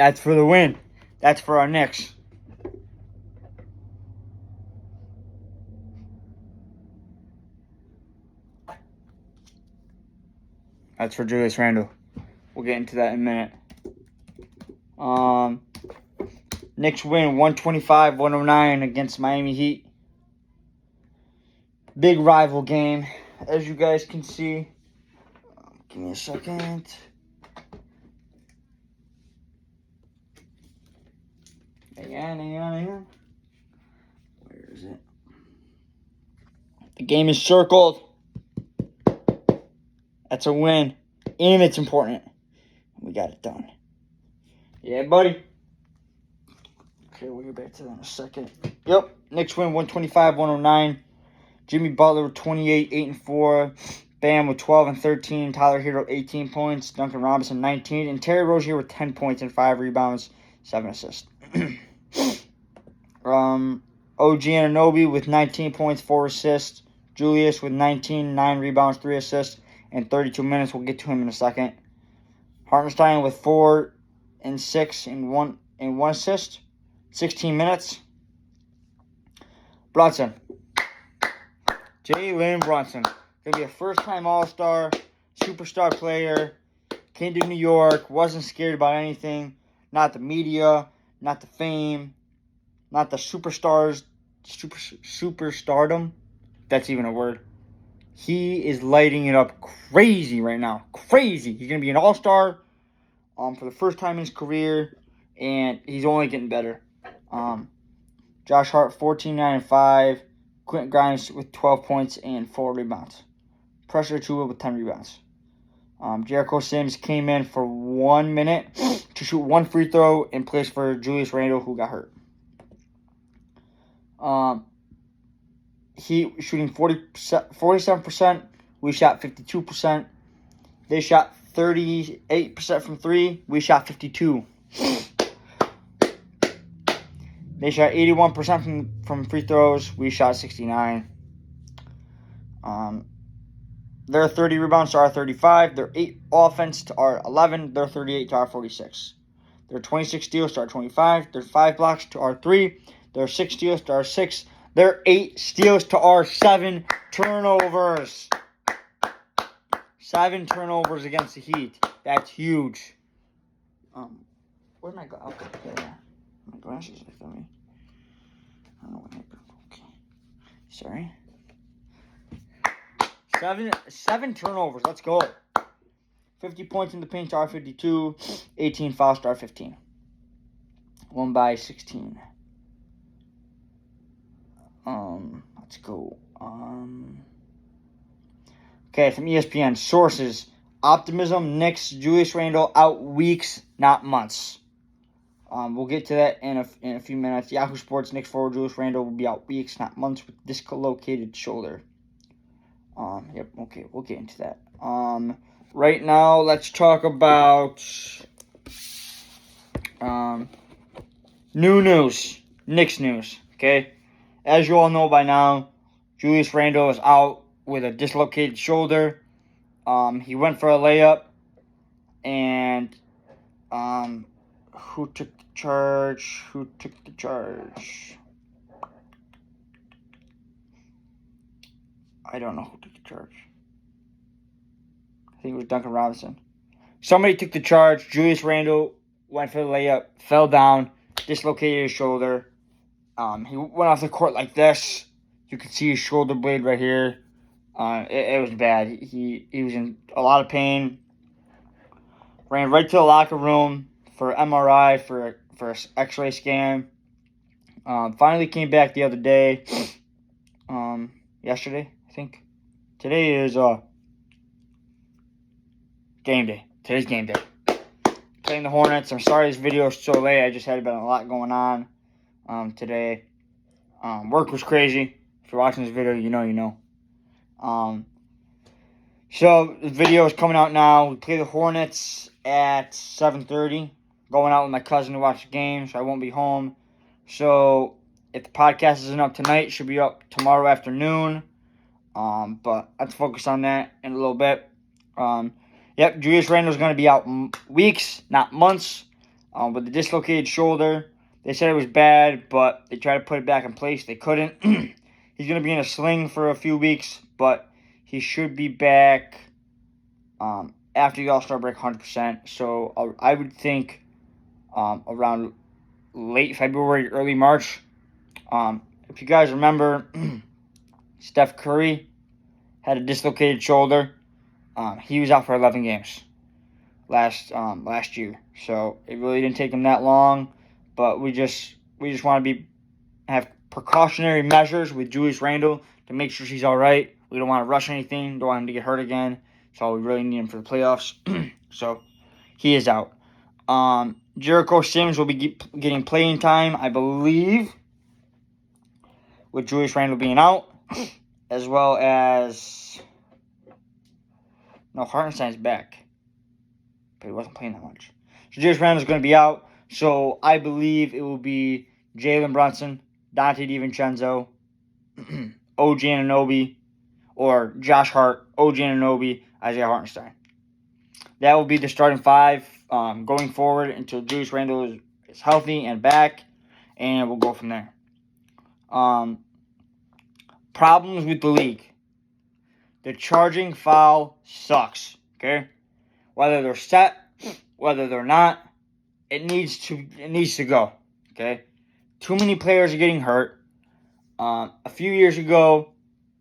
That's for the win. That's for our Knicks. That's for Julius Randle. We'll get into that in a minute. Knicks win 125-109 against Miami Heat. Big rival game, as you guys can see. Give me a second. Hang on. Where is it? The game is circled. That's a win, and it's important. We got it done. Yeah, buddy. Okay, we'll get back to that in a second. Yep, Knicks win 125-109. Jimmy Butler with 28, 8 and 4. Bam with 12 and 13. Tyler Hero 18 points. Duncan Robinson 19. And Terry Rozier with 10 points and 5 rebounds, 7 assists. OG Anunoby with 19 points, 4 assists. Julius with 19, 9 rebounds, 3 assists, and 32 minutes. We'll get to him in a second. Hartenstein with 4 and 6 and 1 assist. 16 minutes. Brunson. Jalen Brunson. Going to be a first-time All-Star, superstar player. Came to New York. Wasn't scared about anything. Not the media. Not the fame. Not the superstars. Superstardom. That's even a word. He is lighting it up crazy right now. Crazy. He's going to be an All-Star for the first time in his career. And he's only getting better. Josh Hart, 14, 9 and 5. Quentin Grimes with 12 points and 4 rebounds. Pressure Achiuwa with 10 rebounds. Jericho Sims came in for 1 minute to shoot 1 free throw in place for Julius Randle, who got hurt. He shooting 47%. We shot 52%. They shot 38% from 3. We shot 52%. They shot 81% from free throws. We shot 69%. Their 30 rebounds to our 35. Their 8 offense to our 11. Their 38 to our 46. Their 26 steals to our 25. Their 5 blocks to our 3. Their 6 steals to our 6. Their 8 steals to our 7 turnovers. 7 turnovers against the Heat. That's huge. Where'd my glasses? Okay, yeah. My glasses are for me. I don't know what happened. Okay. Sorry. 7 turnovers. Let's go. 50 points in the paint to our 52. 18 fouls to our 15. Won by 16. Let's go. Okay, from ESPN. Sources. Optimism, Knicks, Julius Randle out weeks, not months. We'll get to that in a few minutes. Yahoo Sports, Knicks forward Julius Randle will be out weeks, not months, with dislocated shoulder. Yep, okay, we'll get into that. Right now, let's talk about new news, Knicks news, okay? As you all know by now, Julius Randle is out with a dislocated shoulder. He went for a layup, and who took the charge? I don't know who took the charge. I think it was Duncan Robinson. Somebody took the charge. Julius Randle went for the layup, fell down, dislocated his shoulder. He went off the court like this. You could see his shoulder blade right here. It was bad. He was in a lot of pain. Ran right to the locker room for MRI, for an X-ray scan. Finally came back the other day. Yesterday, I think. Today is game day. Today's game day. Playing the Hornets. I'm sorry this video is so late. I just had a lot going on today. Work was crazy. If you're watching this video, you know. So the video is coming out now. We play the Hornets at 7:30. Going out with my cousin to watch the game, so I won't be home. So if the podcast isn't up tonight, it should be up tomorrow afternoon. But let's focus on that in a little bit. Julius Randle is going to be out weeks, not months. with the dislocated shoulder. They said it was bad, but they tried to put it back in place. They couldn't. He's going to be in a sling for a few weeks, but he should be back after the All-Star break 100%. So I would think around late February, early March. If you guys remember, Steph Curry had a dislocated shoulder. He was out for 11 games last year. So it really didn't take him that long. But we just want to have precautionary measures with Julius Randle to make sure she's all right. We don't want to rush anything. Don't want him to get hurt again. So we really need him for the playoffs. So he is out. Jericho Sims will be getting playing time, I believe, with Julius Randle being out, as well as Hartenstein's back, but he wasn't playing that much. So Julius Randle's going to be out. So I believe it will be Jalen Brunson, Dante DiVincenzo, OG Anunoby, or Josh Hart, OG Anunoby, Isaiah Hartenstein. That will be the starting five going forward until Julius Randle is healthy and back, and we'll go from there. Problems with the league. The charging foul sucks, okay? Whether they're set, whether they're not, it needs to go, okay? Too many players are getting hurt. A few years ago,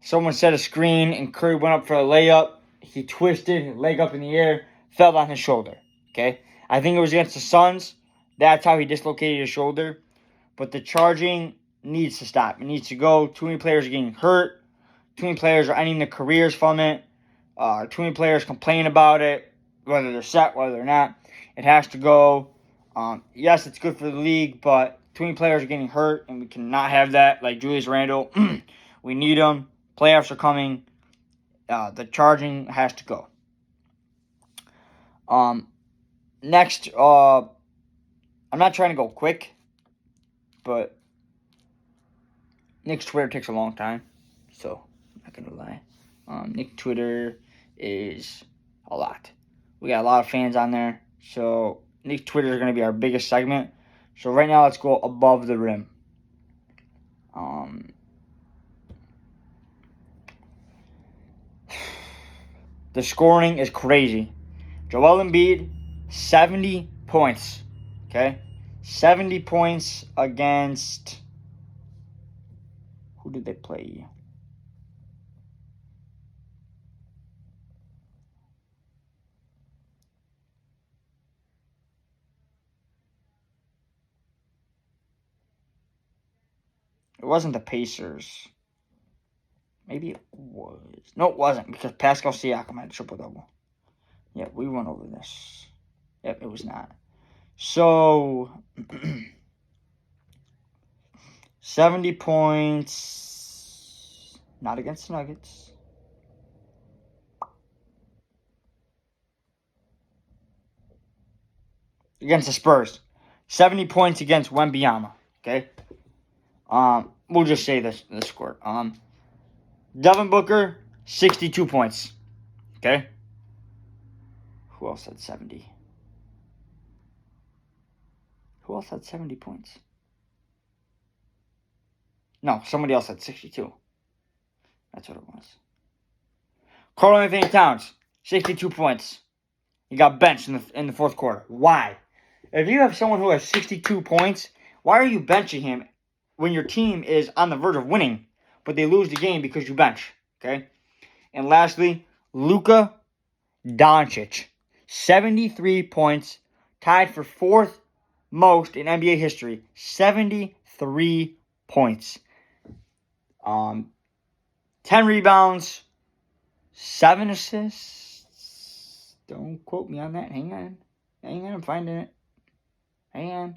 someone set a screen and Curry went up for a layup. He twisted his leg up in the air, fell on his shoulder, okay? I think it was against the Suns. That's how he dislocated his shoulder. But the charging needs to stop. It needs to go. Too many players are getting hurt. Too many players are ending their careers from it. Too many players complain about it, whether they're set, whether they're not. It has to go. Yes, it's good for the league, but too many players are getting hurt, and we cannot have that. Like Julius Randle, we need him. Playoffs are coming. The charging has to go. Next, I'm not trying to go quick, but Knicks Twitter takes a long time, so I'm not gonna lie. Knicks Twitter is a lot. We got a lot of fans on there, so Knicks Twitter is gonna be our biggest segment. So right now, let's go above the rim. The scoring is crazy. Joel Embiid, 70 points. Okay? 70 points against... Who did they play? It wasn't the Pacers. Maybe it was. No, it wasn't, because Pascal Siakam had a triple-double. Yeah, we went over this. Yep, it was not. So, 70 points. Not against the Nuggets. Against the Spurs. 70 points against Wembanyama. Okay? We'll just say this score. Devin Booker, 62 points. Okay? Who else had 70? Who else had 70 points? No, somebody else had 62. That's what it was. Karl-Anthony Towns, 62 points. He got benched in the fourth quarter. Why? If you have someone who has 62 points, why are you benching him when your team is on the verge of winning, but they lose the game because you bench? Okay? And lastly, Luka Doncic, 73 points, tied for fourth most in NBA history. 73 points. 10 rebounds, 7 assists. Don't quote me on that. Hang on, I'm finding it. Hang on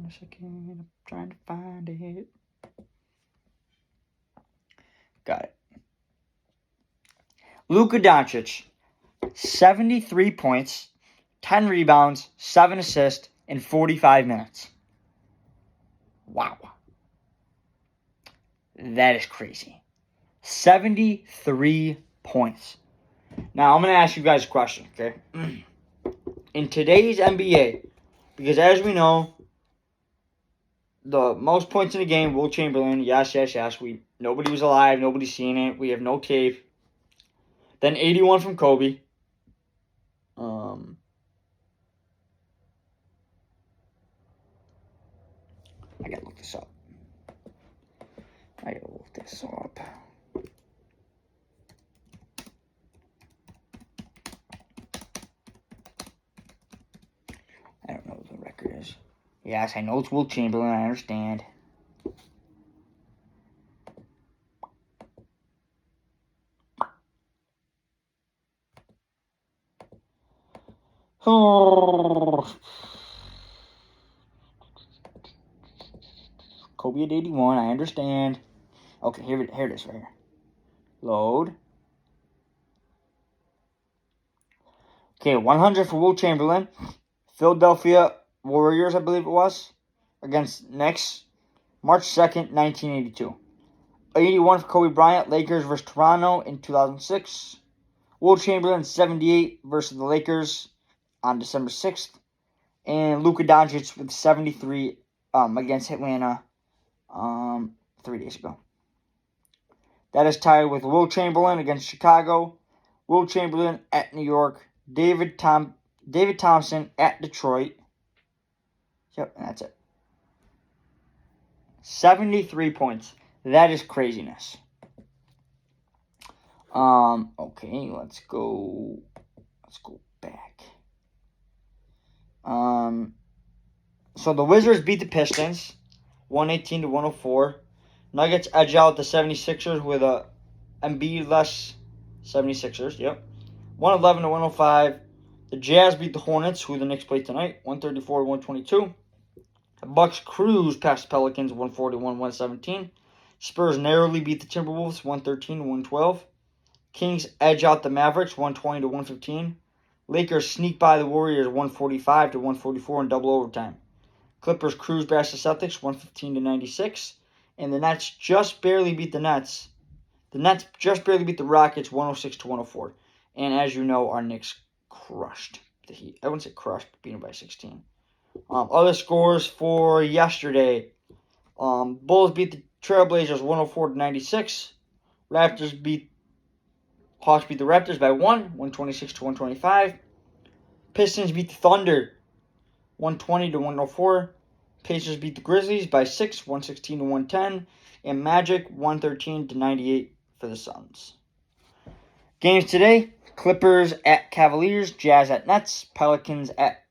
a second. I'm trying to find it. Got it. Luka Doncic, 73 points, 10 rebounds, 7 assists in 45 minutes. Wow. That is crazy. 73 points. Now, I'm going to ask you guys a question, okay? in today's NBA, because as we know, the most points in the game, Will Chamberlain, yes. Nobody was alive, nobody's seen it, we have no tape. Then 81 from Kobe. I gotta look this up. I don't know what the record is. Yes, I know it's Will Chamberlain, I understand. Kobe at 81, I understand. Okay, here it is right here. Load. Okay, 100 for Will Chamberlain. Philadelphia Warriors, I believe it was, against Knicks, March 2nd, 1982. 81 for Kobe Bryant, Lakers versus Toronto in 2006. Will Chamberlain, 78 versus the Lakers on December 6th. And Luka Doncic with 73 against Atlanta 3 days ago. That is tied with Will Chamberlain against Chicago, Will Chamberlain at New York, David Thompson at Detroit. Yep, and that's it. 73 points. That is craziness. Okay, let's go back. So the Wizards beat the Pistons 118-104. Nuggets edge out the 76ers with a Embiid-less 76ers, yep. 111-105. The Jazz beat the Hornets, who the Knicks play tonight, 134-122. The Bucks cruise past the Pelicans, 141-117. Spurs narrowly beat the Timberwolves, 113-112. Kings edge out the Mavericks, 120-115. Lakers sneak by the Warriors, 145-144 in double overtime. Clippers cruise past the Celtics, 115-96. And the Nets just barely beat the Nets. The Nets just barely beat the Rockets, 106-104. And as you know, our Knicks crushed the Heat. I wouldn't say crushed, but beat them by 16. Other scores for yesterday. Bulls beat the Trailblazers 104-96. Hawks beat the Raptors by 126-125. Pistons beat the Thunder 120-104. Pacers beat the Grizzlies by 6, 116-110. And Magic 113-98 for the Suns. Games today: Clippers at Cavaliers, Jazz at Nets, Pelicans at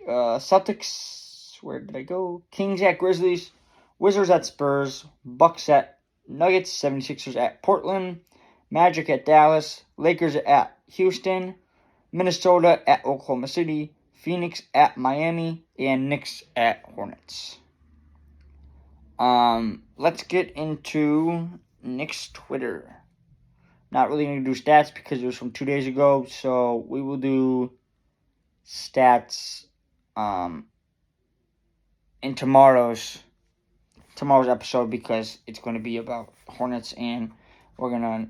Celtics. Where did I go? Kings at Grizzlies, Wizards at Spurs, Bucks at Nuggets, 76ers at Portland, Magic at Dallas, Lakers at Houston, Minnesota at Oklahoma City, Phoenix at Miami, and Knicks at Hornets. Let's get into Knicks Twitter. Not really going to do stats because it was from 2 days ago, so we will do stats in tomorrow's episode because it's going to be about Hornets, and we're going to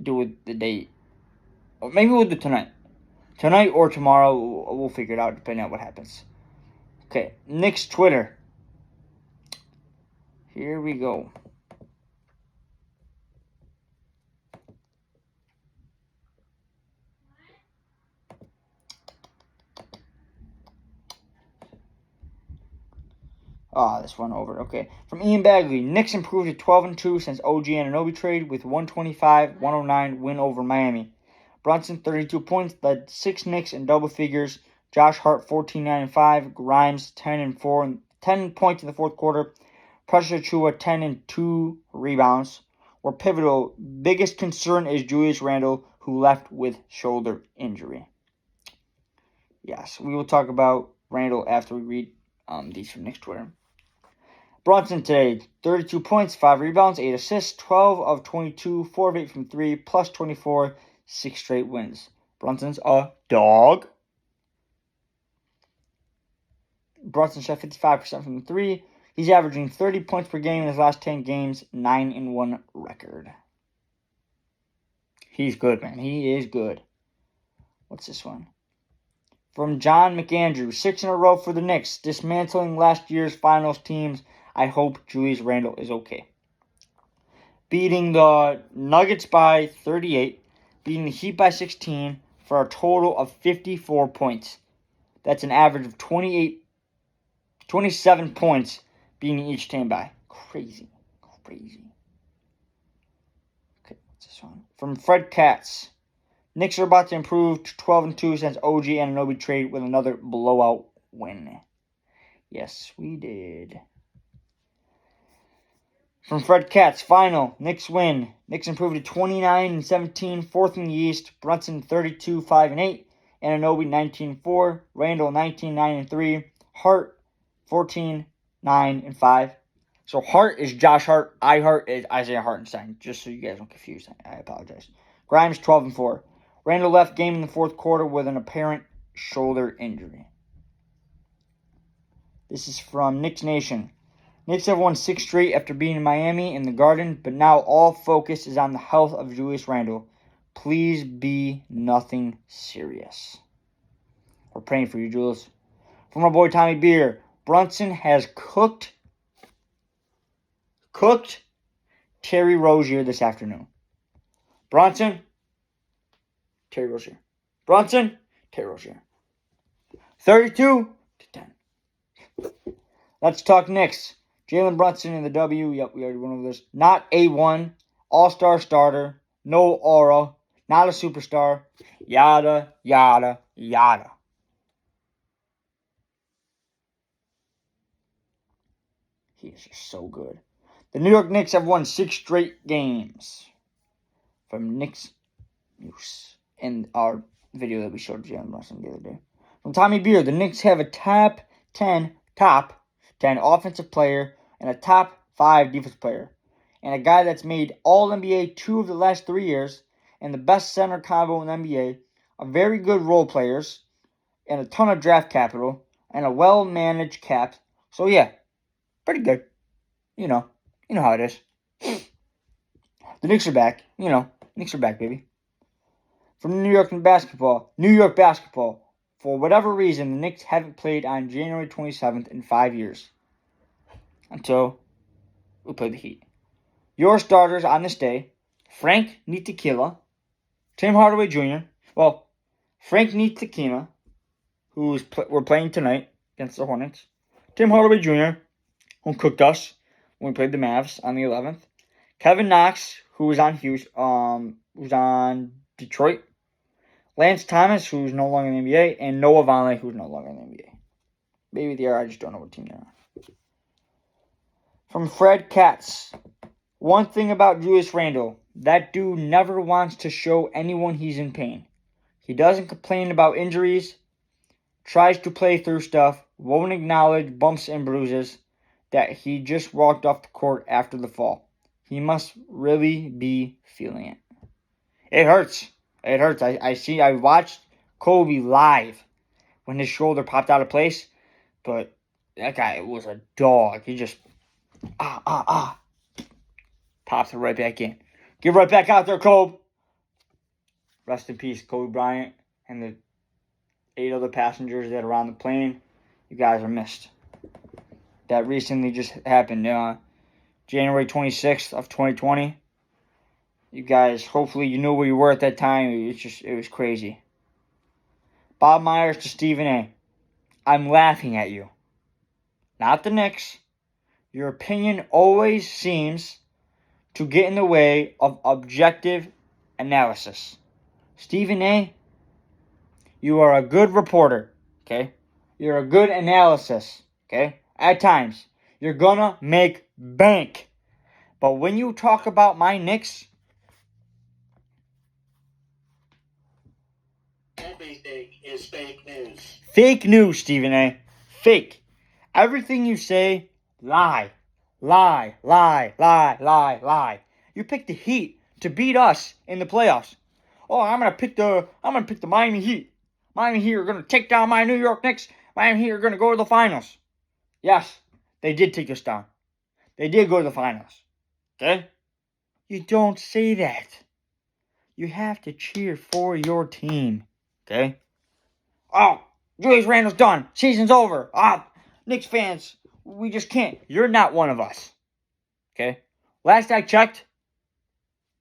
do it the day, or maybe we'll do tonight or tomorrow. We'll figure it out depending on what happens. Okay, Knicks Twitter. Here we go. This one over. Okay. From Ian Bagley, Knicks improved to 12-2 since OG Anunoby trade with 125-109 win over Miami. Brunson, 32 points, led 6 Knicks in double figures. Josh Hart, 14-9-5. Grimes, 10-4, 10 points in the fourth quarter. Precious Achiuwa, 10-2 rebounds. Were pivotal. Biggest concern is Julius Randle, who left with shoulder injury. Yes, we will talk about Randle after we read these from Knicks Twitter. Brunson today, 32 points, 5 rebounds, 8 assists, 12 of 22, 4 of 8 from 3, plus 24, 6 straight wins. Brunson's a dog. Brunson shot 55% from 3. He's averaging 30 points per game in his last 10 games, 9-1 record. He's good, man. He is good. What's this one? from John McAndrew. 6 in a row for the Knicks, dismantling last year's finals teams. I hope Julius Randle is okay. Beating the Nuggets by 38, beating the Heat by 16 for a total of 54 points. That's an average of 27 points beating each team by. Crazy. Okay, what's this one? From Fred Katz. Knicks are about to improve to 12-2 since OG Anunoby trade with another blowout win. Yes, we did. From Fred Katz, final, Knicks win. Knicks improved to 29-17, fourth in the East. Brunson 32-5-8, Anunoby 19-4, Randle 19-9-3, Hart 14-9-5. So Hart is Josh Hart, Hart is Isaiah Hartenstein. Just so you guys don't confuse, I apologize. Grimes 12-4. Randle left game in the fourth quarter with an apparent shoulder injury. This is from Knicks Nation. Knicks have won 6 straight after beating Miami in the Garden, but now all focus is on the health of Julius Randle. Please be nothing serious. We're praying for you, Julius. From our boy Tommy Beer, Brunson has cooked Terry Rozier this afternoon. Brunson, Terry Rozier. 32-10. Let's talk Knicks. Jalen Brunson in the W. Yep, we already went over this. Not A1. All-star starter. No aura. Not a superstar. Yada, yada, yada. He is just so good. The New York Knicks have won 6 straight games. From Knicks News. In our video that we showed Jalen Brunson the other day. From Tommy Beer, the Knicks have a top 10 offensive player and a top 5 defensive player. And a guy that's made All-NBA 2 of the last 3 years. And the best center combo in the NBA. A very good role players. And a ton of draft capital. And a well-managed cap. So yeah, pretty good. You know how it is. The Knicks are back. Knicks are back, baby. From New York basketball. For whatever reason, the Knicks haven't played on January 27th in 5 years. Until we play the Heat. Your starters on this day, Frank Ntilikina, Tim Hardaway Jr. Well, Frank Ntilikina, we're playing tonight against the Hornets. Tim Hardaway Jr., who cooked us when we played the Mavs on the 11th. Kevin Knox, who was on Detroit. Lance Thomas, who's no longer in the NBA, and Noah Vonleh, who's no longer in the NBA. Maybe they are, I just don't know what team they're on. From Fred Katz. One thing about Julius Randle, that dude never wants to show anyone he's in pain. He doesn't complain about injuries, tries to play through stuff, won't acknowledge bumps and bruises, that he just walked off the court after the fall. He must really be feeling it. It hurts. I watched Kobe live when his shoulder popped out of place, but that guy was a dog. He just pops it right back in. Get right back out there, Kobe. Rest in peace, Kobe Bryant and the 8 other passengers that are on the plane. You guys are missed. That recently just happened, January 26th of 2020. You guys, hopefully you knew where you were at that time. It was crazy. Bob Myers to Stephen A. I'm laughing at you. Not the Knicks. Your opinion always seems to get in the way of objective analysis. Stephen A., you are a good reporter, okay? You're a good analysis, okay? At times. You're gonna make bank. But when you talk about my Knicks, everything is fake news. Fake news, Stephen A. Fake. Everything you say, lie. Lie. You picked the Heat to beat us in the playoffs. Oh, I'm gonna pick the Miami Heat. Miami Heat are gonna take down my New York Knicks. Miami Heat are gonna go to the finals. Yes, they did take us down. They did go to the finals. Okay? You don't say that. You have to cheer for your team. Okay? Oh, Julius Randle's done. Season's over. Knicks fans, we just can't. You're not one of us. Okay? Last I checked,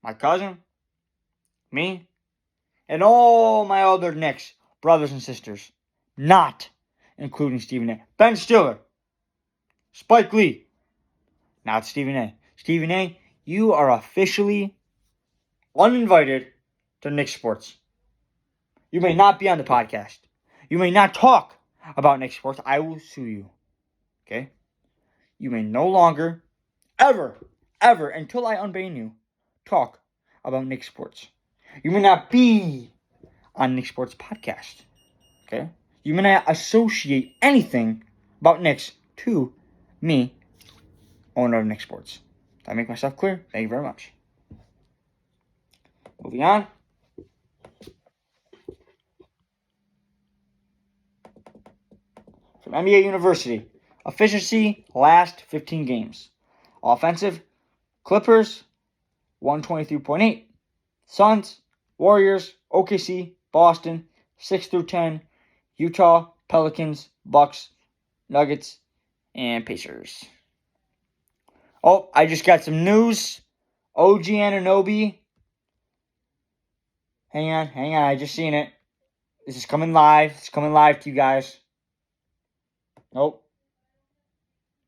my cousin, me, and all my other Knicks brothers and sisters, not including Stephen A. Ben Stiller, Spike Lee, not Stephen A. Stephen A., you are officially uninvited to Knicks sports. You may not be on the podcast. You may not talk about Knicks sports. I will sue you. Okay? You may no longer, ever, until I unban you, talk about Knicks sports. You may not be on Knicks sports podcast. Okay? You may not associate anything about Knicks to me, owner of Knicks sports. Did I make myself clear? Thank you very much. Moving on. From NBA University. Efficiency, last 15 games. Offensive, Clippers, 123.8. Suns, Warriors, OKC, Boston, 6 through 10. Utah, Pelicans, Bucks, Nuggets, and Pacers. Oh, I just got some news. OG Anunoby. Hang on. I just seen it. This is coming live. It's coming live to you guys. Nope.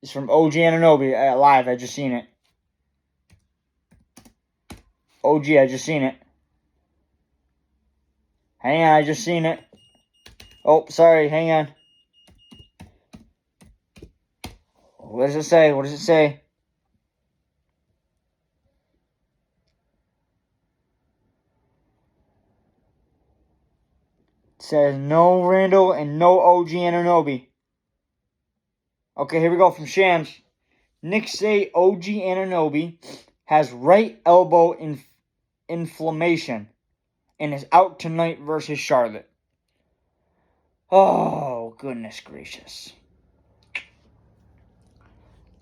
It's from OG Anunoby live. I just seen it. OG, I just seen it. Hang on, I just seen it. Oh, sorry. Hang on. What does it say? What does it say? It says no Randle and no OG Anunoby. Okay, here we go from Shams. Knicks say OG Anunoby has right elbow inflammation and is out tonight versus Charlotte. Oh, goodness gracious.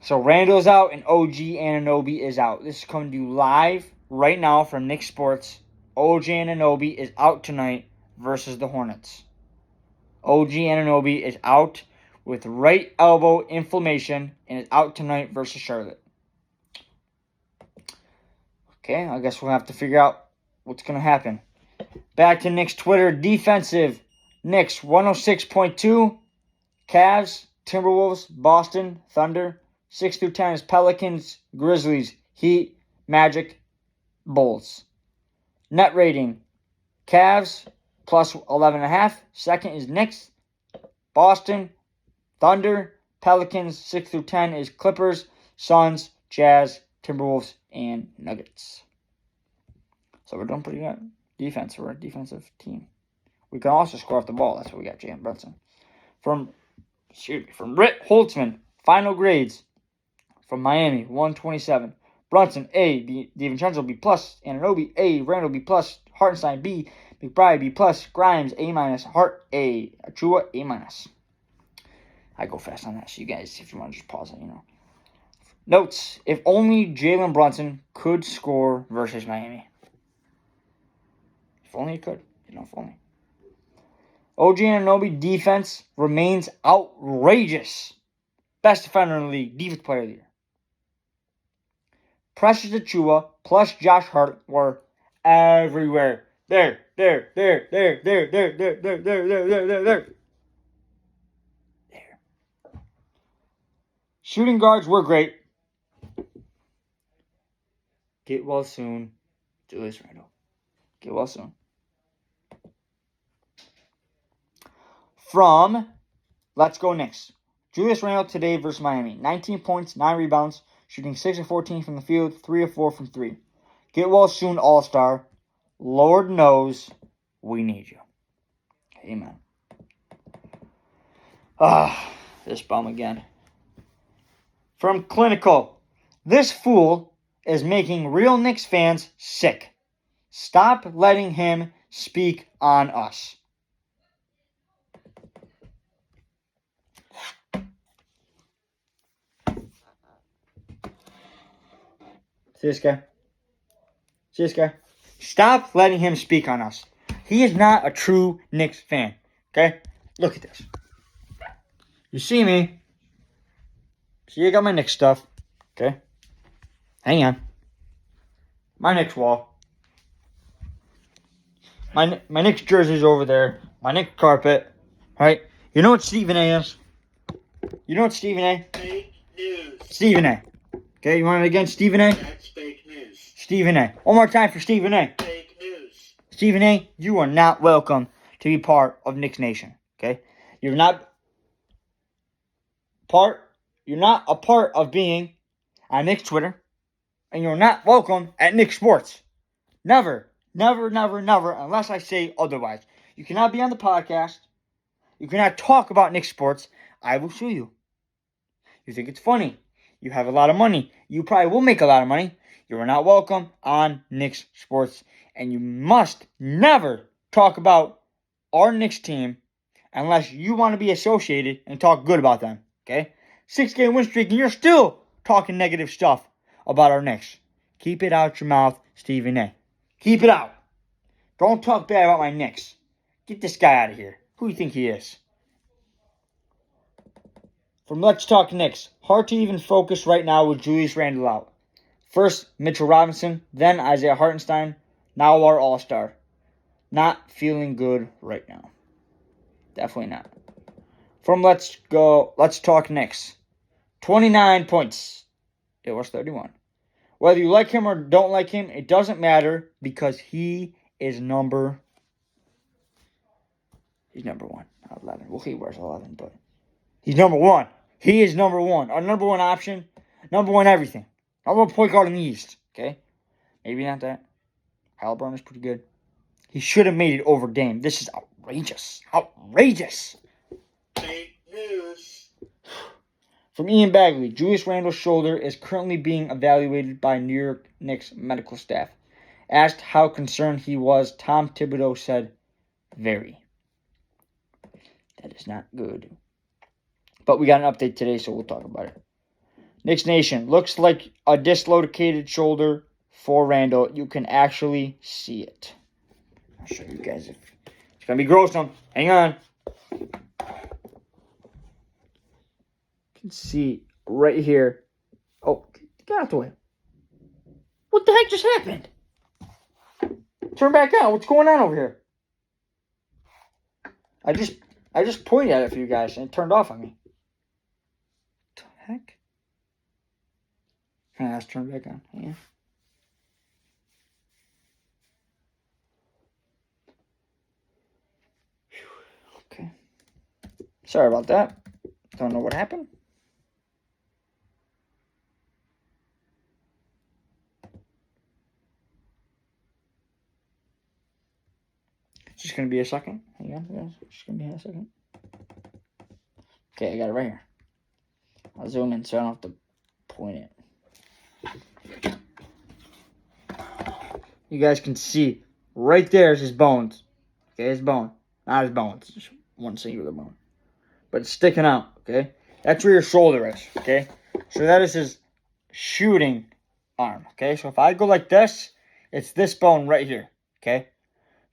So Randle's out and OG Anunoby is out. This is coming to you live right now from Knicks Sports. OG Anunoby is out tonight versus the Hornets. OG Anunoby is out with right elbow inflammation and is out tonight versus Charlotte. Okay, I guess we'll have to figure out what's going to happen. Back to Knicks Twitter. Defensive. Knicks 106.2. Cavs, Timberwolves, Boston, Thunder. 6 through 10 is Pelicans, Grizzlies, Heat, Magic, Bulls. Net rating. Cavs plus 11.5. Second is Knicks, Boston, Thunder, Pelicans. 6 through 10 is Clippers, Suns, Jazz, Timberwolves, and Nuggets. So we're doing pretty good. Defense. We're a defensive team. We can also score off the ball. That's what we got, Jalen Brunson. From Ritt Holtzman, final grades. From Miami, 127. Brunson, A. DiVincenzo, B+. Anunoby, A. Randle, B+. Hartenstein, B. McBride, B+. Grimes, A-. Hart, A. Achua, A-. I go fast on that, so you guys, if you want to just pause it, Notes, if only Jalen Brunson could score versus Miami. If only he could. If only. OG Anunoby defense remains outrageous. Best defender in the league. Defensive player of the year. Precious Achua plus Josh Hart were everywhere. There. Shooting guards were great. Get well soon, Julius Randle. Get well soon. From Let's Go Knicks. Julius Randle today versus Miami. 19 points, 9 rebounds, shooting 6 of 14 from the field, 3 of 4 from 3. Get well soon, All-Star. Lord knows we need you. Amen. This bum again. From Clinical. This fool is making real Knicks fans sick. Stop letting him speak on us. See this guy? Stop letting him speak on us. He is not a true Knicks fan. Okay? Look at this. You see me. See, I got my Knicks stuff. Okay. Hang on. My Knicks wall. My Knicks jersey's over there. My Knicks carpet. Right? You know what Stephen A is? You know what Stephen A? Fake news. Stephen A. Okay, you want it again? Stephen A? That's fake news. Stephen A. One more time for Stephen A. Fake news. Stephen A., you are not welcome to be part of Knicks Nation. Okay? You're not a part of being on Knicks Twitter. And you're not welcome at Knicks Sports. Never, never, never, never, unless I say otherwise. You cannot be on the podcast. You cannot talk about Knicks Sports. I will sue you. You think it's funny. You have a lot of money. You probably will make a lot of money. You are not welcome on Knicks Sports. And you must never talk about our Knicks team unless you want to be associated and talk good about them. Okay? 6-game win streak and you're still talking negative stuff about our Knicks. Keep it out your mouth, Stephen A. Keep it out. Don't talk bad about my Knicks. Get this guy out of here. Who do you think he is? From Let's Talk Knicks. Hard to even focus right now with Julius Randle out. First, Mitchell Robinson, then Isaiah Hartenstein, now our All-Star. Not feeling good right now. Definitely not. From Let's Talk Knicks. 29 points. It was 31. Whether you like him or don't like him, it doesn't matter because he is number 1, not 11. Well, he wears 11, but he's number 1. He is number 1. Our number 1 option, number 1 everything. Number 1 point guard in the East, okay? Maybe not that. Halliburton is pretty good. He should have made it over Dame. This is outrageous. Outrageous. Fake news. From Ian Bagley, Julius Randle's shoulder is currently being evaluated by New York Knicks medical staff. Asked how concerned he was, Tom Thibodeau said, very. That is not good. But we got an update today, so we'll talk about it. Knicks Nation, looks like a dislocated shoulder for Randle. You can actually see it. I'll show you guys. It's going to be gruesome. Hang on. See right here. Oh, get out the way. What the heck just happened? Turn back on. What's going on over here? I just pointed at it for you guys and it turned off on me. What the heck? Let's turn it back on. Yeah. Okay. Sorry about that. Don't know what happened. It's just going to be a second. Hang on, guys. It's just going to be a second. Okay, I got it right here. I'll zoom in so I don't have to point it. You guys can see right there is his bones. Okay, his bone. Not his bones. Just one singular bone. But it's sticking out, okay? That's where your shoulder is, okay? So that is his shooting arm, okay? So if I go like this, it's this bone right here, okay?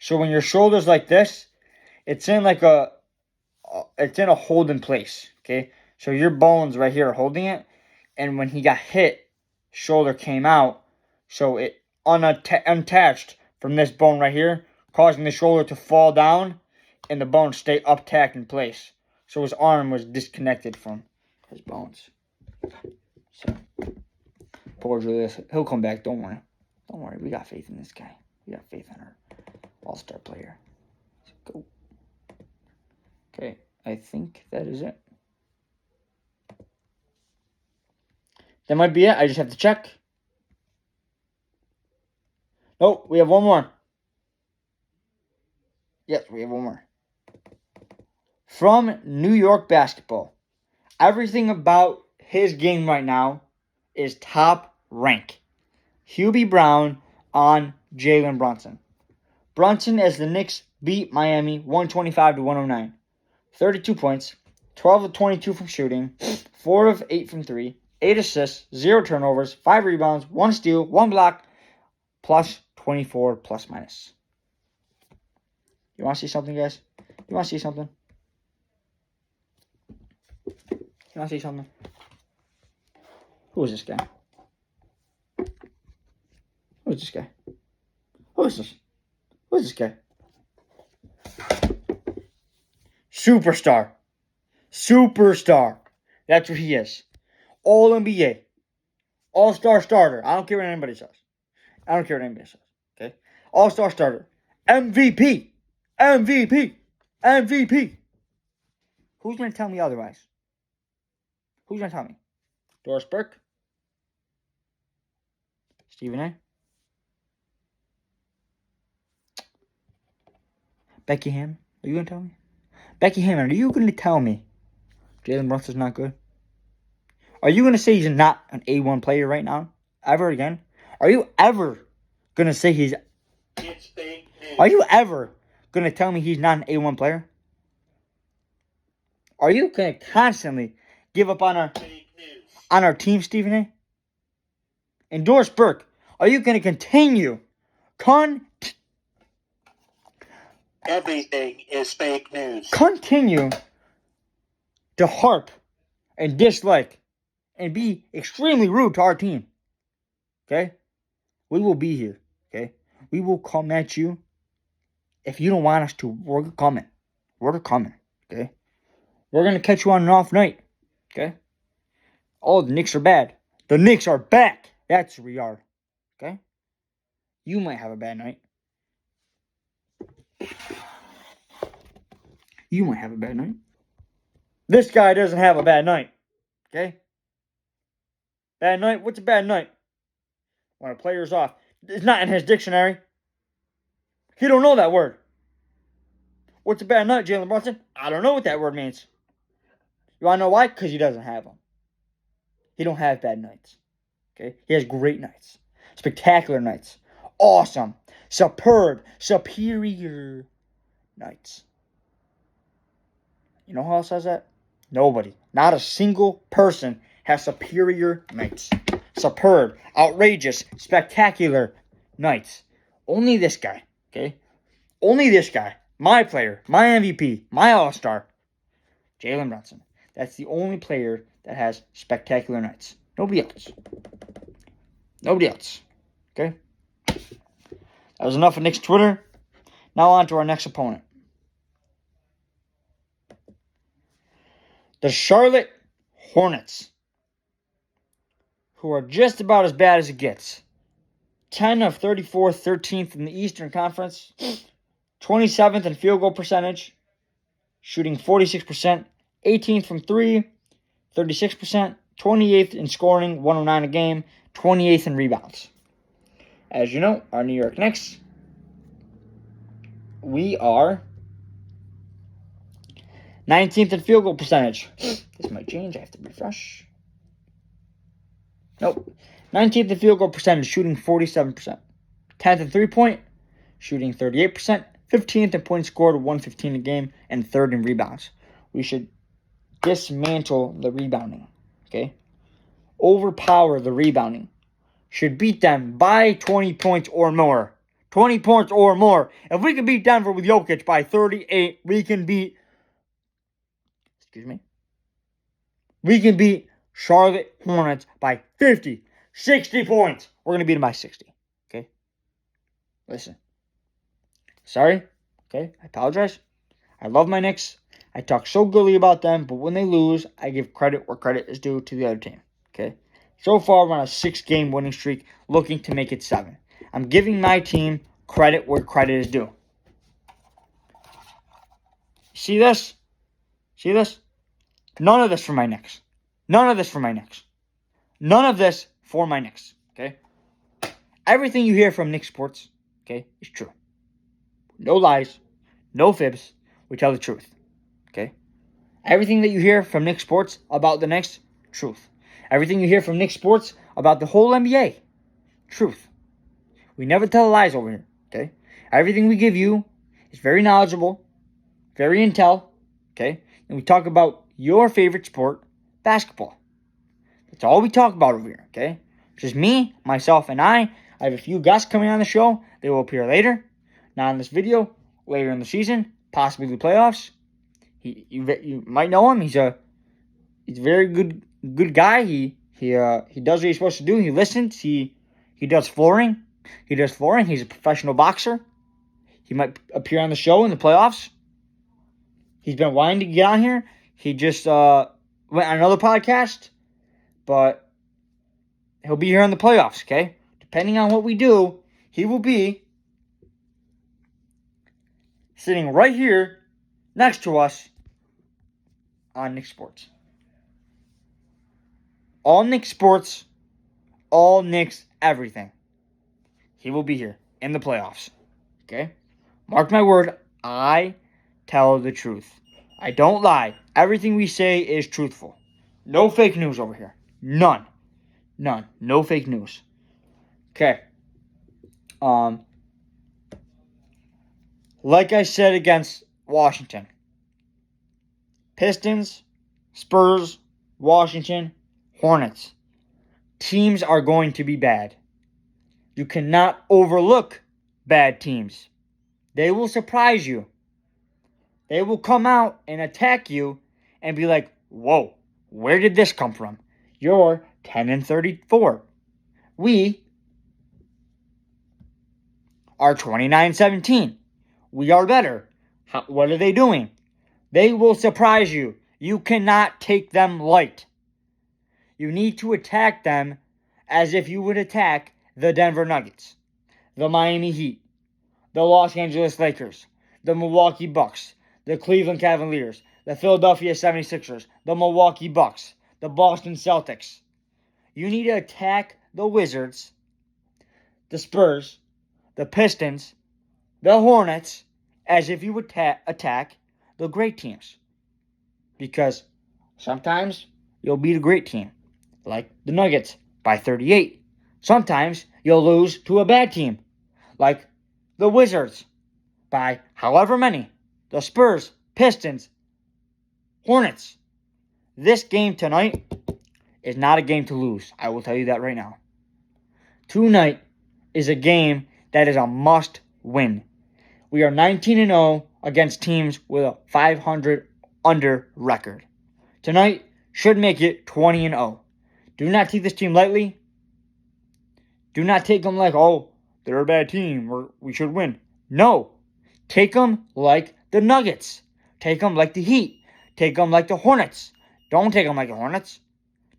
So when your shoulder's like this, it's in like a holding place, okay? So your bones right here are holding it, and when he got hit, shoulder came out, so it unattached from this bone right here, causing the shoulder to fall down, and the bone stay uptacked in place. So his arm was disconnected from his bones. So, poor Julius. He'll come back. Don't worry. Don't worry. We got faith in this guy. We got faith in our all-star player. Let's go. Okay. I think that is it. That might be it. I just have to check. Nope. We have one more. Yes, we have one more. From New York Basketball. Everything about his game right now is top rank. Hubie Brown on Jalen Brunson. Brunson, as the Knicks beat Miami 125-109. 32 points, 12 of 22 from shooting, 4 of 8 from 3, 8 assists, 0 turnovers, 5 rebounds, 1 steal, 1 block, plus 24 plus minus. You want to see something, guys? You want to see something? Can I say something? Who is this guy? Who is this guy? Who is this? Who is this guy? Superstar. Superstar. That's what he is. All NBA. All-star starter. I don't care what anybody says. Okay? All-star starter. MVP. MVP. Who's going to tell me otherwise? Who's going to tell me? Doris Burke? Stephen A? Becky Hammond? Are you going to tell me? Becky Hammond, are you going to tell me Jalen Brunson's not good? Are you going to say he's not an A1 player right now? Ever again? Are you ever going to say he's... It's fake news. Are you ever going to tell me he's not an A1 player? Are you going to constantly give up on Fake news. our team, Stephen A? And Doris Burke, are you going to continue Everything is fake news. continue to harp and dislike and be extremely rude to our team? Okay? We will be here. Okay? We will come at you. If you don't want us to, we're coming. We're coming. Okay? We're going to catch you on an off night. Okay? Oh, the Knicks are bad. The Knicks are back. That's who we are. Okay? You might have a bad night. You might have a bad night. This guy doesn't have a bad night. Okay? Bad night? What's a bad night? When a player's off. It's not in his dictionary. He don't know that word. What's a bad night, Jalen Brunson? I don't know what that word means. You want to know why? Because he doesn't have them. He don't have bad nights. Okay? He has great nights. Spectacular nights. Awesome. Superb. Superior nights. You know who else has that? Nobody. Not a single person has superior nights. Superb. Outrageous. Spectacular nights. Only this guy. Okay? Only this guy. My player. My MVP. My all-star. Jalen Brunson. That's the only player that has spectacular nights. Nobody else. Nobody else. Okay? That was enough of Knicks Twitter. Now on to our next opponent. The Charlotte Hornets, who are just about as bad as it gets. 10 of 34, 13th in the Eastern Conference. 27th in field goal percentage. Shooting 46%. 18th from 3, 36%. 28th in scoring, 109 a game. 28th in rebounds. As you know, our New York Knicks, we are 19th in field goal percentage. This might change. I have to refresh. Nope. 19th in field goal percentage, shooting 47%. 10th in three-point, shooting 38%. 15th in points scored, 115 a game. And 3rd in rebounds. We should dismantle the rebounding. Okay? Overpower the rebounding. Should beat them by 20 points or more. 20 points or more. If we can beat Denver with Jokic by 38, we can beat... We can beat Charlotte Hornets by 50, 60 points. We're going to beat them by 60. Okay? Listen. Sorry. Okay? I apologize. I love my Knicks. I talk so goodly about them, but when they lose, I give credit where credit is due to the other team. Okay? So far, we're on a 6-game winning streak, looking to make it 7. I'm giving my team credit where credit is due. See this? See this? None of this for my Knicks. None of this for my Knicks. None of this for my Knicks. Okay? Everything you hear from Knicks sports, okay, is true. No lies. No fibs. We tell the truth. Okay? Everything that you hear from Knicks sports about the Knicks, truth. Everything you hear from Knicks sports about the whole NBA, truth. We never tell lies over here. Okay? Everything we give you is very knowledgeable, very intel. Okay? And we talk about your favorite sport, basketball. That's all we talk about over here, okay? Just me, myself, and I. I have a few guests coming on the show. They will appear later. Not in this video. Later in the season. Possibly the playoffs. You might know him. He's a He's a very good guy. He does what he's supposed to do. He listens. He does flooring. He's a professional boxer. He might appear on the show in the playoffs. He's been wanting to get on here. He just went on another podcast, but he'll be here in the playoffs, okay? Depending on what we do, he will be sitting right here next to us on Knicks Sports. All Knicks Sports, all Knicks everything. He will be here in the playoffs, okay? Mark my word, I tell the truth. I don't lie. Everything we say is truthful. No fake news over here. None. No fake news. Okay. Like I said against Washington. Pistons, Spurs, Washington, Hornets. Teams are going to be bad. You cannot overlook bad teams. They will surprise you. They will come out and attack you and be like, whoa, where did this come from? You're 10-34. We are 29-17. We are better. What are they doing? They will surprise you. You cannot take them light. You need to attack them as if you would attack the Denver Nuggets, the Miami Heat, the Los Angeles Lakers, the Milwaukee Bucks, the Cleveland Cavaliers, the Philadelphia 76ers, the Milwaukee Bucks, the Boston Celtics. You need to attack the Wizards, the Spurs, the Pistons, the Hornets, as if you would attack the great teams. Because sometimes you'll beat a great team, like the Nuggets, by 38. Sometimes you'll lose to a bad team, like the Wizards, by however many. The Spurs, Pistons, Hornets. This game tonight is not a game to lose. I will tell you that right now. Tonight is a game that is a must win. We are 19-0 against teams with a 500 under record. Tonight should make it 20-0. Do not take this team lightly. Do not take them like, oh, they're a bad team or we should win. No. Take them like the Nuggets. Take them like the Heat. Take them like the Hornets. Don't take them like the Hornets.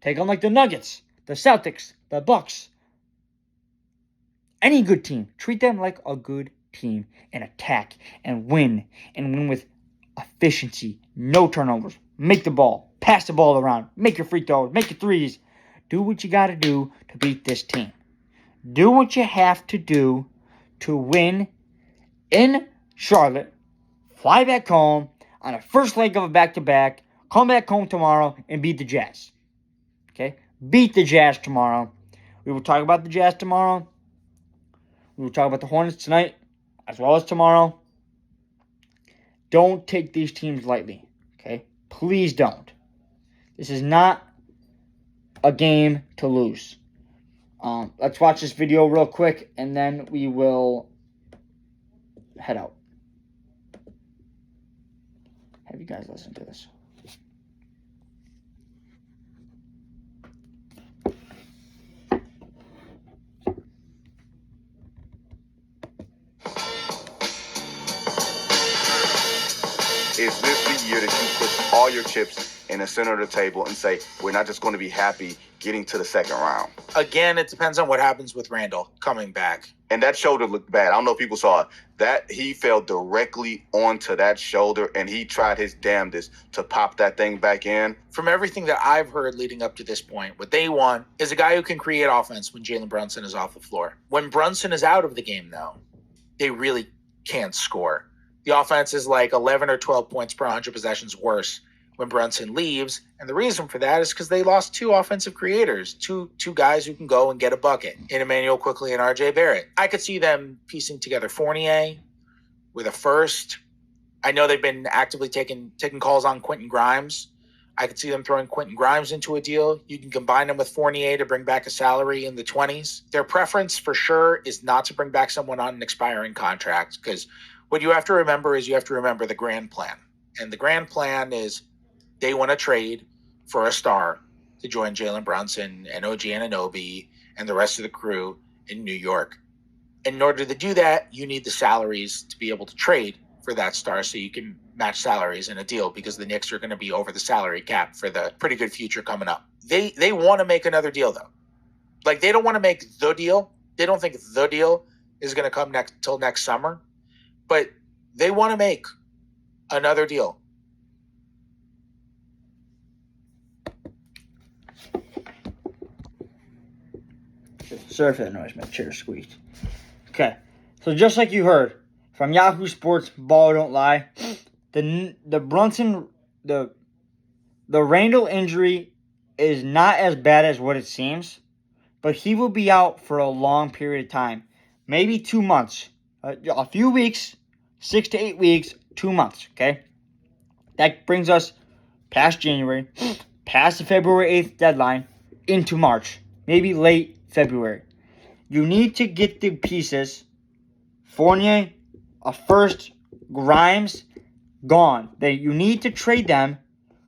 Take them like the Nuggets, the Celtics, the Bucks. Any good team. Treat them like a good team and attack and win. And win with efficiency. No turnovers. Make the ball. Pass the ball around. Make your free throws. Make your threes. Do what you got to do to beat this team. Do what you have to do to win in Charlotte. Fly back home on the first leg of a back-to-back. Come back home tomorrow and beat the Jazz. Okay? Beat the Jazz tomorrow. We will talk about the Jazz tomorrow. We will talk about the Hornets tonight as well as tomorrow. Don't take these teams lightly. Okay? Please don't. This is not a game to lose. Let's watch this video real quick and then we will head out. Have you guys listen to this? Is this the year that you put all your chips in the center of the table and say, we're not just going to be happy getting to the second round? Again, it depends on what happens with Randle coming back. And that shoulder looked bad. I don't know if people saw it. That he fell directly onto that shoulder, and he tried his damnedest to pop that thing back in. From everything that I've heard leading up to this point, what they want is a guy who can create offense when Jalen Brunson is off the floor. When Brunson is out of the game, though, they really can't score. The offense is like 11 or 12 points per 100 possessions worse when Brunson leaves. And the reason for that is because they lost two offensive creators, two guys who can go and get a bucket, in Emmanuel Quickley and RJ Barrett. I could see them piecing together Fournier with a first. I know they've been actively taking calls on Quentin Grimes. I could see them throwing Quentin Grimes into a deal. You can combine them with Fournier to bring back a salary in the 20s. Their preference for sure is not to bring back someone on an expiring contract, because what you have to remember is you have to remember the grand plan. And the grand plan is they want to trade for a star to join Jalen Brunson and OG Anunoby and the rest of the crew in New York. In order to do that, you need the salaries to be able to trade for that star so you can match salaries in a deal, because the Knicks are going to be over the salary cap for the pretty good future coming up. They want to make another deal, though. Like, they don't want to make the deal. They don't think the deal is going to come till next summer, but they want to make another deal. Sorry for that noise. My chair squeaked. Okay, so just like you heard from Yahoo Sports, ball don't lie. The Brunson, the Randle injury is not as bad as what it seems, but he will be out for a long period of time, maybe 2 months, a few weeks, 6 to 8 weeks, 2 months. Okay, that brings us past January, past the February 8th deadline, into March, maybe late February. You need to get the pieces. Fournier, a first, Grimes, gone. You need to trade them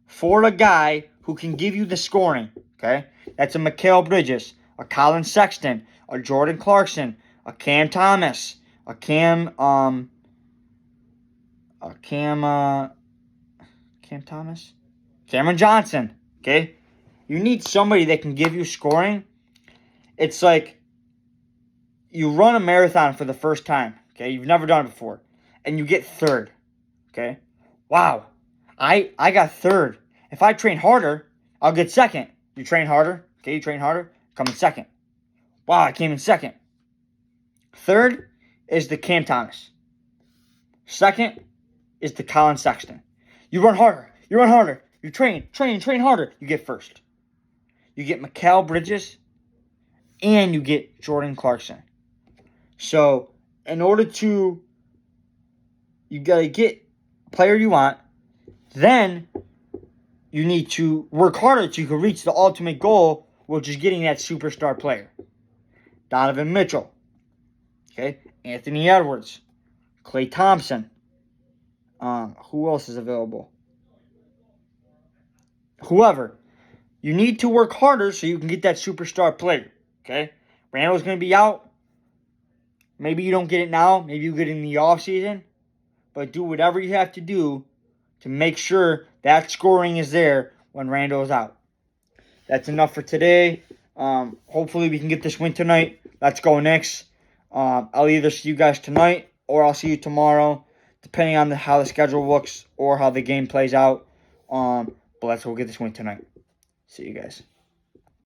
for a guy who can give you the scoring. Okay, that's a Mikal Bridges, a Colin Sexton, a Jordan Clarkson, a Cam Thomas, a Cam Thomas, Cameron Johnson. Okay, you need somebody that can give you scoring. It's like you run a marathon for the first time, okay? You've never done it before, and you get third, okay? Wow, I got third. If I train harder, I'll get second. You train harder, okay? You train harder, come in second. Wow, I came in second. Third is the Cam Thomas. Second is the Colin Sexton. You run harder. You train harder. You get first. You get Mikal Bridges, and you get Jordan Clarkson. So, in order to, you got to get a player you want, then you need to work harder so you can reach the ultimate goal, which is getting that superstar player. Donovan Mitchell, okay, Anthony Edwards, Klay Thompson. Who else is available? Whoever. You need to work harder so you can get that superstar player, okay? Randle's going to be out. Maybe you don't get it now. Maybe you get it in the offseason. But do whatever you have to do to make sure that scoring is there when Randle is out. That's enough for today. Hopefully we can get this win tonight. Let's go Knicks. I'll either see you guys tonight or I'll see you tomorrow, depending on how the schedule looks or how the game plays out. But let's go get this win tonight. See you guys.